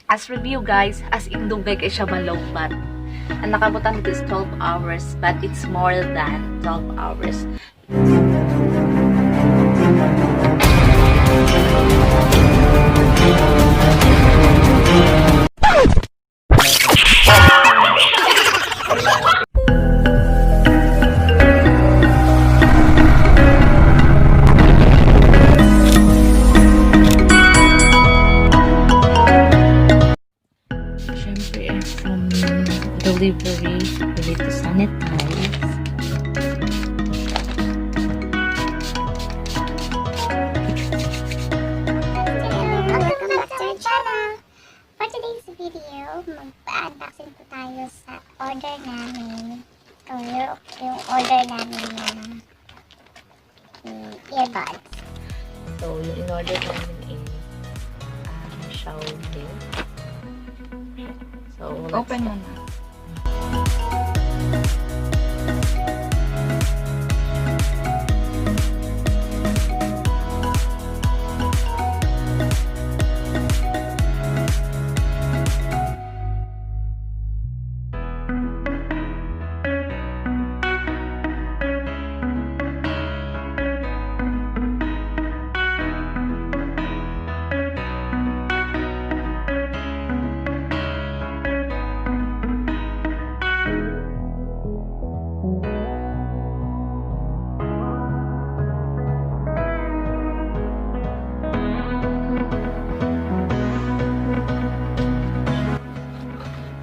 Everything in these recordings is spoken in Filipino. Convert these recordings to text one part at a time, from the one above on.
As review guys, as in dugay kay siya malowbat. Ang nakabutan dito is 12 hours, but it's more than 12 hours. Delivery, we need to sanitize. Welcome back to our channel. For today's video, mag-unboxing po tayo sa order namin. O yung order namin na earbuds. So, yung in-order namin is Xiaomi. So, Open mo na.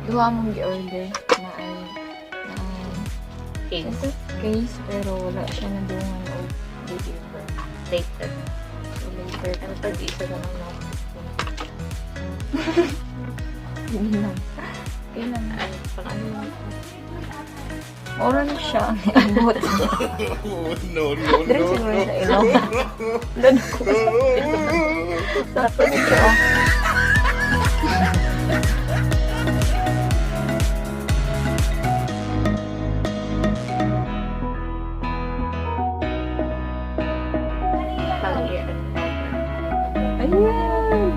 Duha mong gi-order na case, pero wala siya na dungan o deliver. later. So later, Ano pa, di isa naman na. hindi lang. Kailan na? Ay, pang ano lang. Oran siya ang iabot. No. Dahil siguro sa ilong. Doon ko sa pagkito. Pang-ear. Ayan!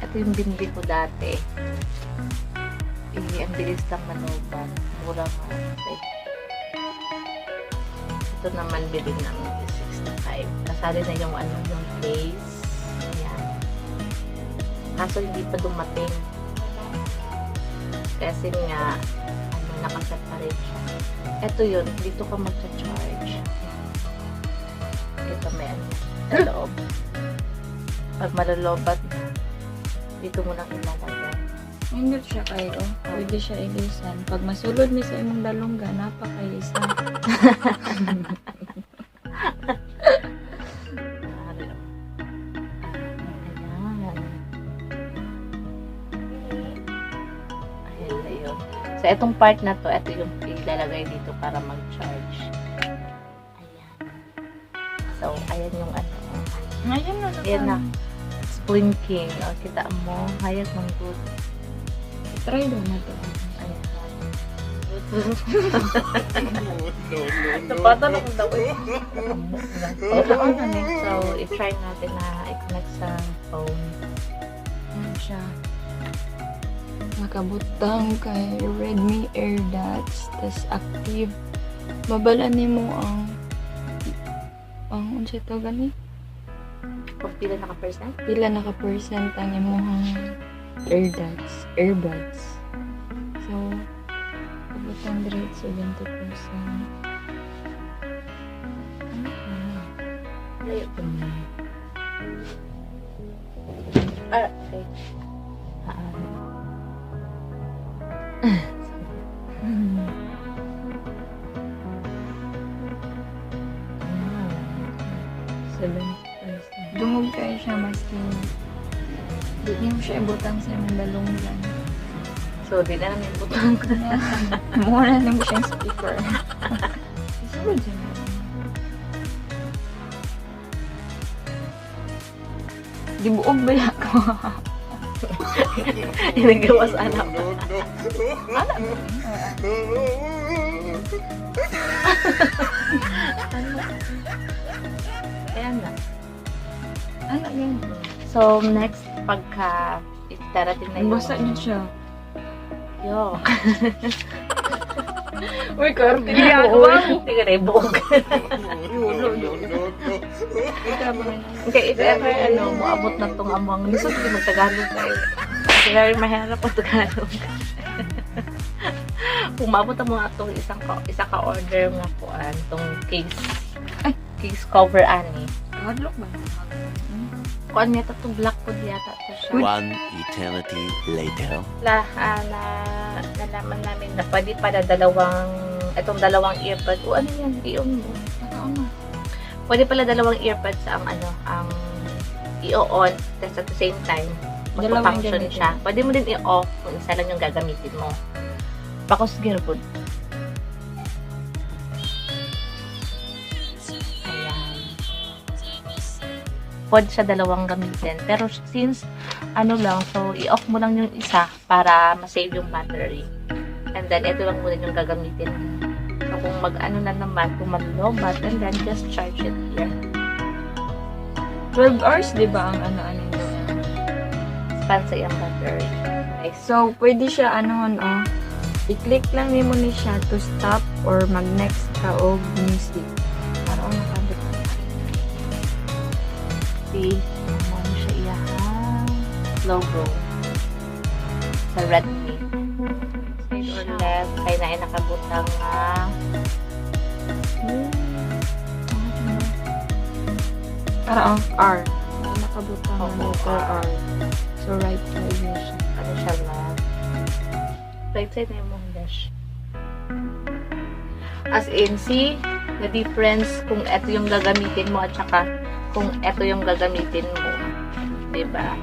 Ito yung binili ko dati. Ang bilis lang manuban. Mura nga. Ito naman bilhin namin is 65. Kasali na yung ano, yung case. Ayan. Kaso hindi pa dumating. Kasi nga, ano, nakaseparate siya. Ito yun, dito ka magcha-charge. Ito may ano, sa loob. Pag malalobat na, dito mo lang ilalagay. Hindi siya kayo. Pwede siya ilisan. Pag masulod mi sa imong dalungga, napakailisan. Ayan na yun. So, itong part na to, ito yung ilalagay dito para mag-charge. Ayan. So, ayan yung ano. Ngayon na. Ayan na. Blinking. O, kita mo. Hayat ng good. Try daw na to. Ayan. No. Napatan akong daw eh. So, i-try natin na i-connect sa phone. Ayan siya. Nakabutang kay Redmi Airdots. Tas active. Babala mo ang unsa to gani? Kung pila naka-percent? Pila naka-percent ang imong Earbuds. So, kabutang direct 70%. Layo po na. Okay. Dungog kayo siya maski di mo siya ibutang sa imong dalunggan. So, di na namin butang ko na. Mura na mo siyang speaker. Isulod siya na. Di buog ba ako? Inagawas anak. No, no. Anak. Ano? Kaya na. Ano yan? So, next, pagka darating na yung... Basa niyo siya. Yo. Uy, Carti, Hindi ka na ibog. No, no, no, no. Okay, if ever, maabot na itong amang. Gusto ko mag-Tagalog tayo. Kaya mahirap ang Tagalog. Kung maabot ang mga itong isa ka-order nga po, itong case cover ani. Hadlock ba? Kuan niya itong black po yata ito siya. One eternity later. Nalaman namin na pwede pala itong dalawang earbuds. O ano yan? I-on mo. Pwede pala dalawang earbuds ang i-on. Tapos at the same time, Dalawang magpa-function gamitin. siya. Pwede mo din i-off kung isa lang yung gagamitin mo. Bakos gearbud. Ayan. Pwede siya dalawang gamitin. Pero since so i-off mo lang yung isa para ma-save yung battery. And then, ito lang muna yung gagamitin mo. So, kung kung mag-lobat, and then just charge it here. 12 hours, di ba, ang ano nito? Span sa iyang battery. Nice. So, pwede siya, i-click lang mo ni siya to stop or mag-next ka o music. Para nakabit. See, mo siya iyahang logo sa Redmi. Side or left, kaya na ay nakabutang Para R. Nakabutang Oo, letter R. R. So, right side niya siya. ano siya left. Right side na yung mong dash. As in, see the difference kung ito yung gagamitin mo at saka kung ito yung gagamitin mo. Diba?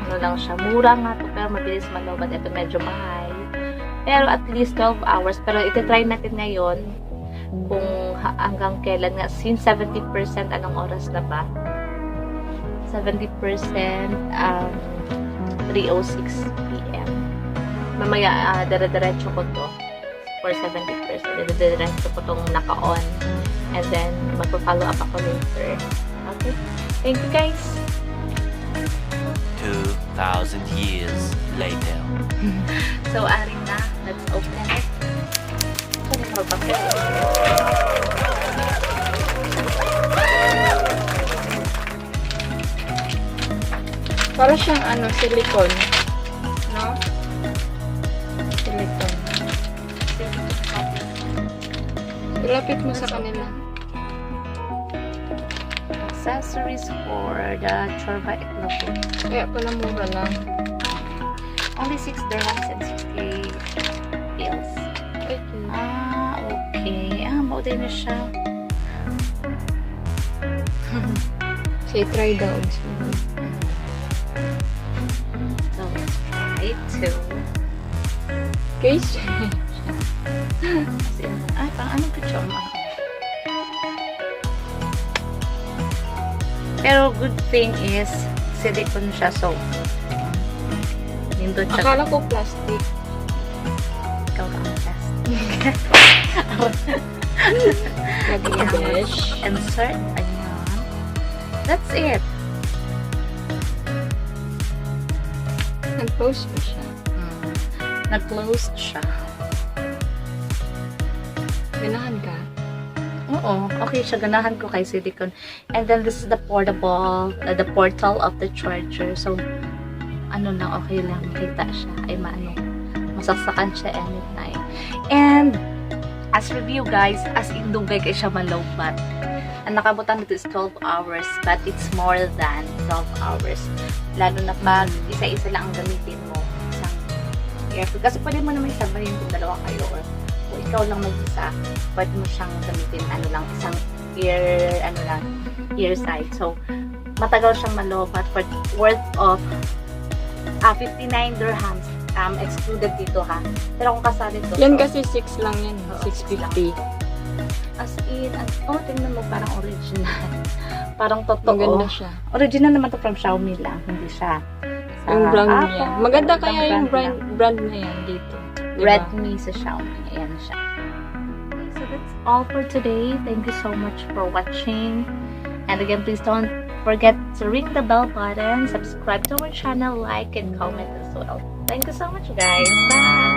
Ano lang siya. Mura nga to pero mabilis malobat. Ito medyo mahal. Pero at least 12 hours. Pero iti-try natin ngayon kung hanggang kailan nga. Since 70% anong oras na ba? 70% 3:06 p.m. Mamaya dire-diretso ko to for 70%. Dire-diretso ko tong naka-on. And then magpa-follow up ako later. Okay? Thank you guys! 2,000 years later. So, aring na. Let's open it. Sorry, magpapit. Para siyang silicone. No? Silicone. Ilapit mo sa kanila. Accessories for the Chorba Ekloko. Kaya pala mura lang. Only 6 dirhams and 60 pills. Okay. Okay. Bauday na siya. Say, try daw. So, let's try to. Case? Paano ka siya? Pero good thing is, silicone siya, so nindot siya. Akala ko plastic. Ikaw lang ang plastic. Lagi Ayan. besh. Insert. Ayan. That's it. Nag-close pa siya. Nag-closed siya. Ganahan ka? Oo. Okay siya. Ganahan ko kay silicone. And then this is the portable, the portal of the charger. So, okay lang. Makita siya. Ay, masaksakan siya anytime. And, as review guys, as in dugay kay siya malowbat. Ang nakabutan dito is 12 hours, but it's more than 12 hours. Lalo na pag isa-isa lang ang gamitin mo. Isang earphone. Kasi pwede mo naman isabahin kung dalawa kayo or kung ikaw lang mag-isa, pwede mo siyang gamitin isang ear side. So, matagal siyang malowbat for worth of 59 dirhams. Excluded dito ha. Pero kung kasali to. Yan so, kasi 6 lang yan. Oo, 650. as in, tingnan mo, parang original. Parang totoo. Maganda siya. Original naman to from Xiaomi lang. Hindi siya Yung brand Apple. niya. Maganda Magandang kaya yung brand brand na yan dito. Diba? Redmi sa Xiaomi. Ayan siya. So that's all for today. Thank you so much for watching. And again, please don't forget to ring the bell button, subscribe to our channel, like, and comment as well. Thank you so much, guys. Bye!